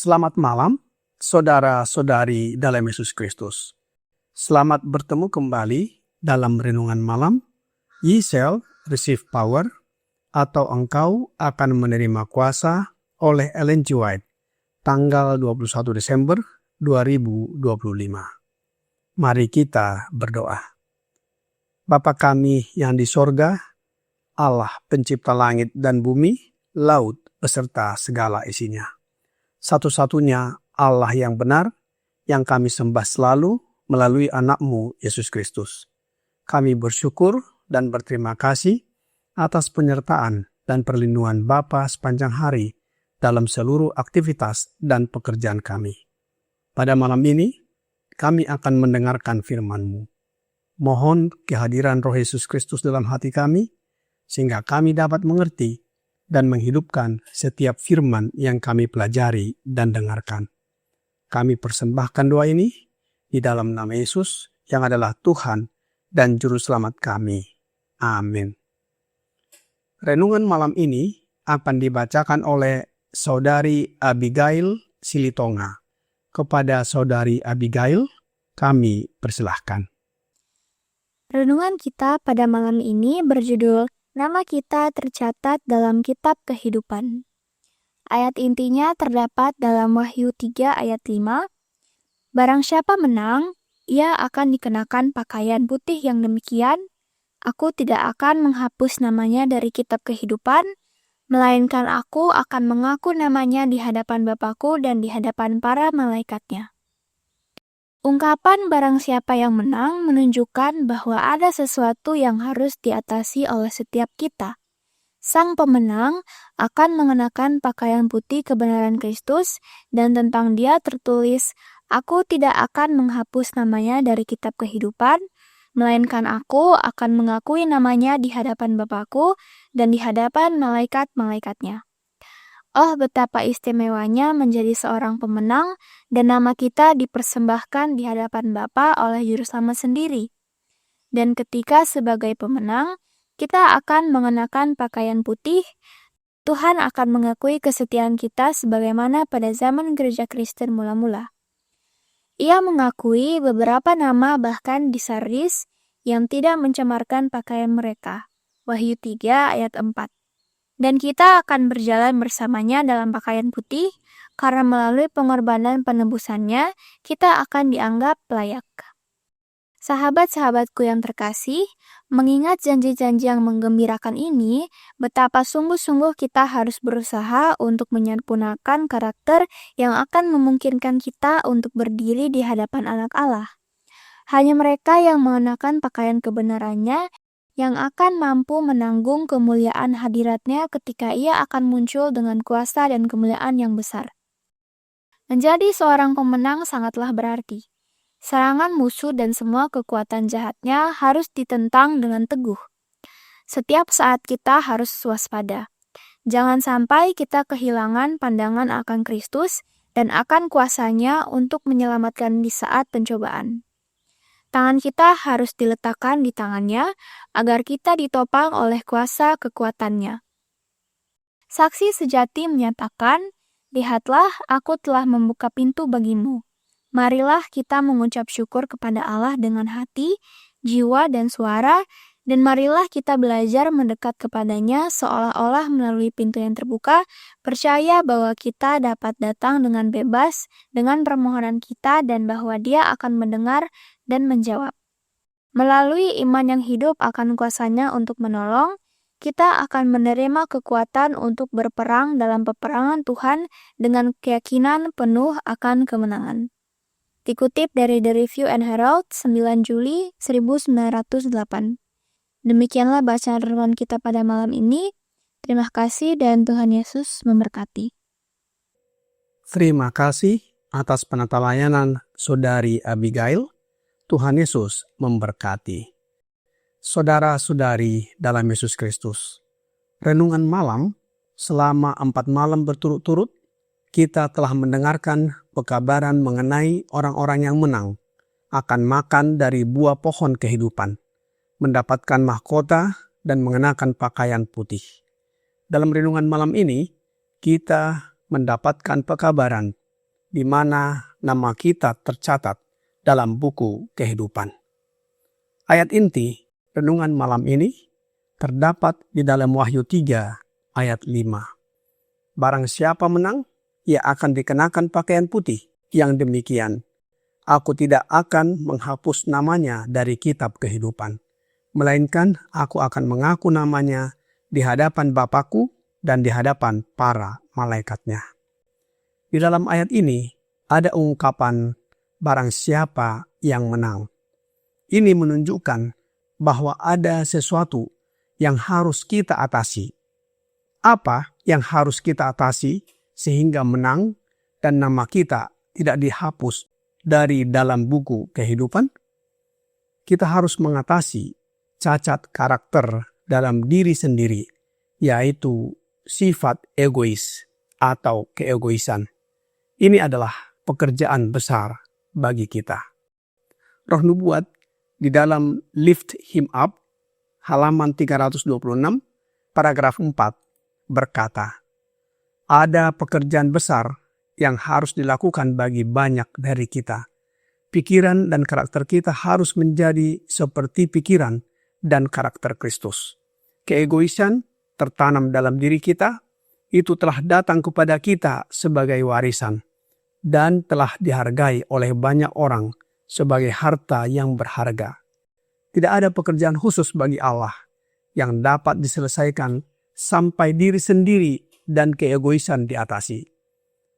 Selamat malam, saudara-saudari dalam Yesus Kristus. Selamat bertemu kembali dalam renungan malam. Ye shall receive power, atau engkau akan menerima kuasa, oleh Ellen G. White, tanggal 21 Desember 2025. Mari kita berdoa. Bapa kami yang di sorga, Allah pencipta langit dan bumi, laut beserta segala isinya. Satu-satunya Allah yang benar, yang kami sembah selalu melalui anak-Mu, Yesus Kristus. Kami bersyukur dan berterima kasih atas penyertaan dan perlindungan Bapa sepanjang hari dalam seluruh aktivitas dan pekerjaan kami. Pada malam ini, kami akan mendengarkan firman-Mu. Mohon kehadiran Roh Yesus Kristus dalam hati kami, sehingga kami dapat mengerti dan menghidupkan setiap firman yang kami pelajari dan dengarkan. Kami persembahkan doa ini di dalam nama Yesus yang adalah Tuhan dan Juru Selamat kami. Amin. Renungan malam ini akan dibacakan oleh Saudari Abigail Silitonga. Kepada Saudari Abigail, kami persilahkan. Renungan kita pada malam ini berjudul Nama kita tercatat dalam kitab kehidupan. Ayat intinya terdapat dalam Wahyu 3 ayat 5. Barang siapa menang, ia akan dikenakan pakaian putih yang demikian. Aku tidak akan menghapus namanya dari kitab kehidupan, melainkan aku akan mengaku namanya di hadapan Bapa-Ku dan di hadapan para malaikatnya. Ungkapan barang siapa yang menang menunjukkan bahwa ada sesuatu yang harus diatasi oleh setiap kita. Sang pemenang akan mengenakan pakaian putih kebenaran Kristus dan tentang dia tertulis, aku tidak akan menghapus namanya dari kitab kehidupan, melainkan aku akan mengakui namanya di hadapan Bapa-Ku dan di hadapan malaikat-malaikatnya. Oh, betapa istimewanya menjadi seorang pemenang dan nama kita dipersembahkan di hadapan Bapa oleh Juru Selamat sendiri. Dan ketika sebagai pemenang, kita akan mengenakan pakaian putih, Tuhan akan mengakui kesetiaan kita sebagaimana pada zaman gereja Kristen mula-mula. Ia mengakui beberapa nama bahkan di Sardis yang tidak mencemarkan pakaian mereka. Wahyu 3 ayat 4. Dan kita akan berjalan bersamanya dalam pakaian putih, karena melalui pengorbanan penebusannya, kita akan dianggap layak. Sahabat-sahabatku yang terkasih, mengingat janji-janji yang menggembirakan ini, betapa sungguh-sungguh kita harus berusaha untuk menyempurnakan karakter yang akan memungkinkan kita untuk berdiri di hadapan anak Allah. Hanya mereka yang mengenakan pakaian kebenarannya yang akan mampu menanggung kemuliaan hadiratnya ketika ia akan muncul dengan kuasa dan kemuliaan yang besar. Menjadi seorang pemenang sangatlah berarti. Serangan musuh dan semua kekuatan jahatnya harus ditentang dengan teguh. Setiap saat kita harus waspada. Jangan sampai kita kehilangan pandangan akan Kristus dan akan kuasanya untuk menyelamatkan di saat pencobaan. Tangan kita harus diletakkan di tangannya agar kita ditopang oleh kuasa kekuatannya. Saksi sejati menyatakan, lihatlah aku telah membuka pintu bagimu. Marilah kita mengucap syukur kepada Allah dengan hati, jiwa, dan suara, dan marilah kita belajar mendekat kepadanya seolah-olah melalui pintu yang terbuka, percaya bahwa kita dapat datang dengan bebas dengan permohonan kita dan bahwa Dia akan mendengar dan menjawab. Melalui iman yang hidup akan kuasanya untuk menolong, kita akan menerima kekuatan untuk berperang dalam peperangan Tuhan dengan keyakinan penuh akan kemenangan. Dikutip dari The Review and Herald 9 Juli 1908. Demikianlah bacaan renungan kita pada malam ini. Terima kasih dan Tuhan Yesus memberkati. Terima kasih atas penata layanan Saudari Abigail. Tuhan Yesus memberkati. Saudara-saudari dalam Yesus Kristus, renungan malam selama 4 malam berturut-turut, kita telah mendengarkan pekabaran mengenai orang-orang yang menang akan makan dari buah pohon kehidupan, mendapatkan mahkota dan mengenakan pakaian putih. Dalam renungan malam ini, kita mendapatkan pekabaran di mana nama kita tercatat dalam buku kehidupan. Ayat inti renungan malam ini terdapat di dalam Wahyu 3 ayat 5. Barang siapa menang, ia akan dikenakan pakaian putih yang demikian. Aku tidak akan menghapus namanya dari kitab kehidupan, melainkan aku akan mengaku namanya di hadapan Bapakku dan di hadapan para malaikatnya. Di dalam ayat ini ada ungkapan barang siapa yang menang. Ini menunjukkan bahwa ada sesuatu yang harus kita atasi. Apa yang harus kita atasi sehingga menang dan nama kita tidak dihapus dari dalam buku kehidupan? Kita harus mengatasi cacat karakter dalam diri sendiri, yaitu sifat egois atau keegoisan. Ini adalah pekerjaan besar bagi kita. Roh Nubuat di dalam Lift Him Up, halaman 326, paragraf 4, berkata, ada pekerjaan besar yang harus dilakukan bagi banyak dari kita. Pikiran dan karakter kita harus menjadi seperti pikiran dan karakter Kristus. Keegoisan tertanam dalam diri kita, itu telah datang kepada kita sebagai warisan dan telah dihargai oleh banyak orang sebagai harta yang berharga. Tidak ada pekerjaan khusus bagi Allah yang dapat diselesaikan sampai diri sendiri dan keegoisan diatasi.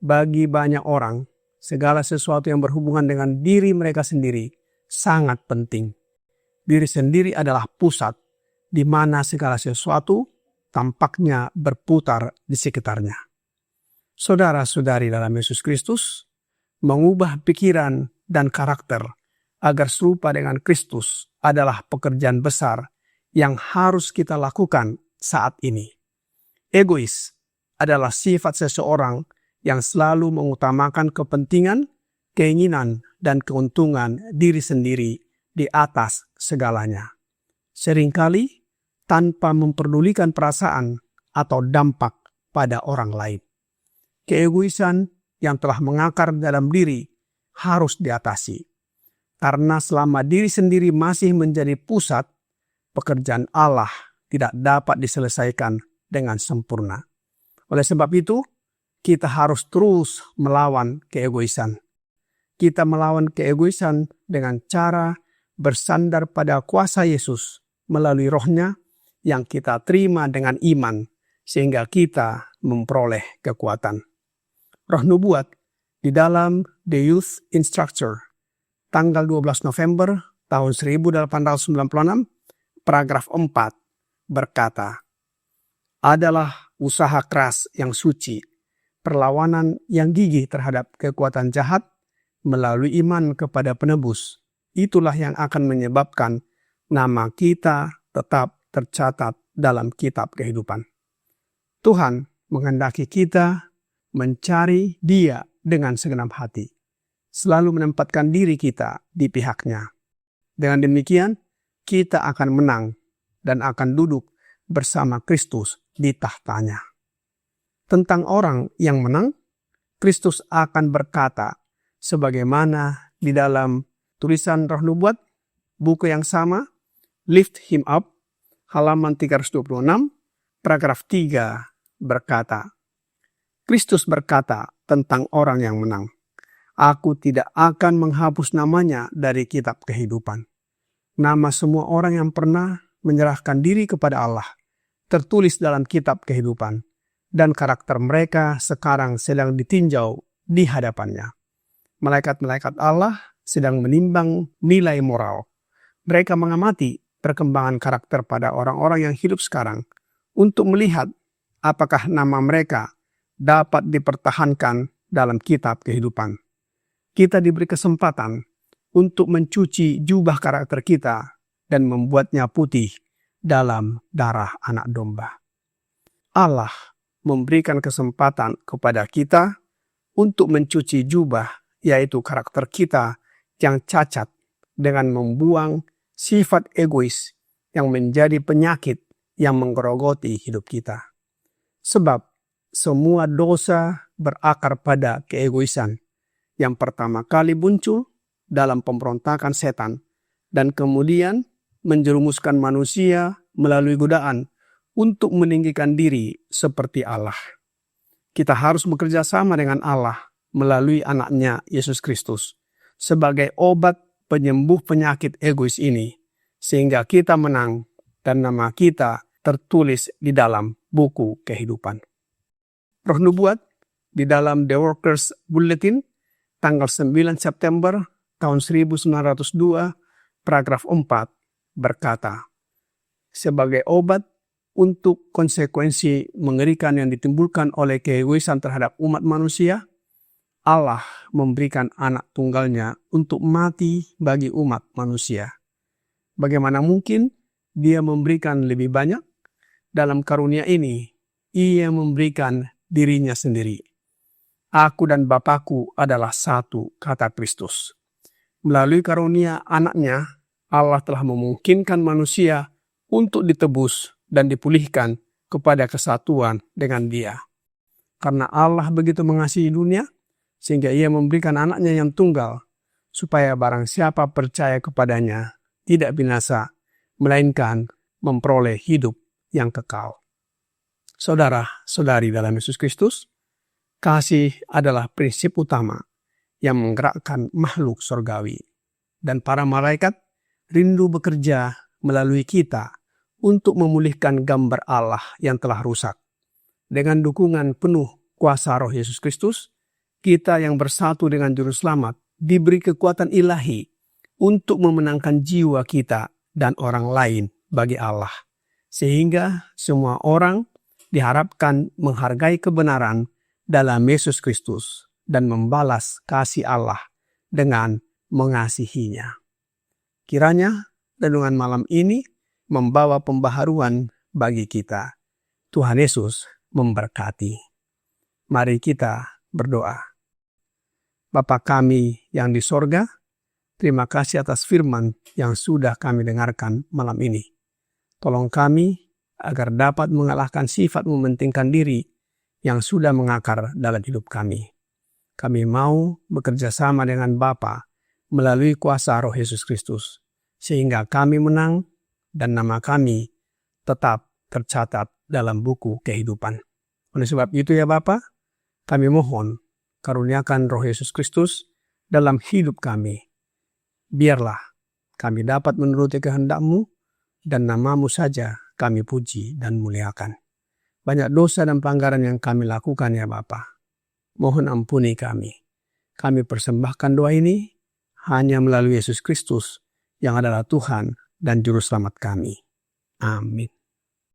Bagi banyak orang, segala sesuatu yang berhubungan dengan diri mereka sendiri sangat penting. Diri sendiri adalah pusat di mana segala sesuatu tampaknya berputar di sekitarnya. Saudara-saudari dalam Yesus Kristus, mengubah pikiran dan karakter agar serupa dengan Kristus adalah pekerjaan besar yang harus kita lakukan saat ini. Egois adalah sifat seseorang yang selalu mengutamakan kepentingan, keinginan, dan keuntungan diri sendiri di atas segalanya. Seringkali tanpa memperdulikan perasaan atau dampak pada orang lain. Keegoisan yang telah mengakar dalam diri harus diatasi. Karena selama diri sendiri masih menjadi pusat, pekerjaan Allah tidak dapat diselesaikan dengan sempurna. Oleh sebab itu, kita harus terus melawan keegoisan. Kita melawan keegoisan dengan cara bersandar pada kuasa Yesus melalui Roh-Nya yang kita terima dengan iman sehingga kita memperoleh kekuatan. Roh Nubuat di dalam The Youth Instructor tanggal 12 November tahun 1896 paragraf 4 berkata, adalah usaha keras yang suci, perlawanan yang gigih terhadap kekuatan jahat melalui iman kepada penebus. Itulah yang akan menyebabkan nama kita tetap tercatat dalam kitab kehidupan. Tuhan menghendaki kita mencari Dia dengan segenap hati, selalu menempatkan diri kita di pihak-Nya. Dengan demikian, kita akan menang dan akan duduk bersama Kristus di tahtanya. Tentang orang yang menang, Kristus akan berkata, sebagaimana di dalam tulisan Roh Nubuat, buku yang sama, Lift Him Up, halaman 326, paragraf 3 berkata, Kristus berkata tentang orang yang menang, aku tidak akan menghapus namanya dari kitab kehidupan. Nama semua orang yang pernah menyerahkan diri kepada Allah tertulis dalam kitab kehidupan, dan karakter mereka sekarang sedang ditinjau di hadapannya. Malaikat-malaikat Allah sedang menimbang nilai moral. Mereka mengamati perkembangan karakter pada orang-orang yang hidup sekarang untuk melihat apakah nama mereka dapat dipertahankan dalam kitab kehidupan. Kita diberi kesempatan untuk mencuci jubah karakter kita dan membuatnya putih dalam darah anak domba. Allah memberikan kesempatan kepada kita untuk mencuci jubah, yaitu karakter kita yang cacat, dengan membuang sifat egois yang menjadi penyakit yang menggerogoti hidup kita. Sebab semua dosa berakar pada keegoisan yang pertama kali muncul dalam pemberontakan setan dan kemudian menjerumuskan manusia melalui godaan untuk meninggikan diri seperti Allah. Kita harus bekerja sama dengan Allah melalui anaknya Yesus Kristus sebagai obat penyembuh penyakit egois ini, sehingga kita menang dan nama kita tertulis di dalam buku kehidupan. Roh Nubuat di dalam The Workers Bulletin tanggal 9 September tahun 1902 paragraf 4 berkata, sebagai obat untuk konsekuensi mengerikan yang ditimbulkan oleh keegoisan terhadap umat manusia, Allah memberikan anak tunggalnya untuk mati bagi umat manusia. Bagaimana mungkin Dia memberikan lebih banyak? Dalam karunia ini, Ia memberikan dirinya sendiri. Aku dan Bapakku adalah satu, kata Kristus. Melalui karunia anaknya, Allah telah memungkinkan manusia untuk ditebus dan dipulihkan kepada kesatuan dengan Dia. Karena Allah begitu mengasihi dunia, sehingga Ia memberikan anaknya yang tunggal, supaya barang siapa percaya kepadanya tidak binasa, melainkan memperoleh hidup yang kekal. Saudara-saudari dalam Yesus Kristus, kasih adalah prinsip utama yang menggerakkan makhluk surgawi, dan para malaikat rindu bekerja melalui kita untuk memulihkan gambar Allah yang telah rusak. Dengan dukungan penuh kuasa Roh Yesus Kristus, kita yang bersatu dengan Juru Selamat diberi kekuatan ilahi untuk memenangkan jiwa kita dan orang lain bagi Allah. Sehingga semua orang diharapkan menghargai kebenaran dalam Yesus Kristus dan membalas kasih Allah dengan mengasihinya. Kiranya renungan malam ini membawa pembaharuan bagi kita. Tuhan Yesus memberkati. Mari kita berdoa. Bapa kami yang di sorga, terima kasih atas firman yang sudah kami dengarkan malam ini. Tolong kami agar dapat mengalahkan sifat mementingkan diri yang sudah mengakar dalam hidup kami. Kami mau bekerja sama dengan Bapa melalui kuasa Roh Yesus Kristus, sehingga kami menang dan nama kami tetap tercatat dalam buku kehidupan. Oleh sebab itu ya Bapa, kami mohon karuniakan Roh Yesus Kristus dalam hidup kami. Biarlah kami dapat menuruti kehendak-Mu dan nama-Mu saja kami puji dan muliakan. Banyak dosa dan pelanggaran yang kami lakukan ya Bapa. Mohon ampuni kami. Kami persembahkan doa ini hanya melalui Yesus Kristus yang adalah Tuhan dan Juru Selamat kami. Amin.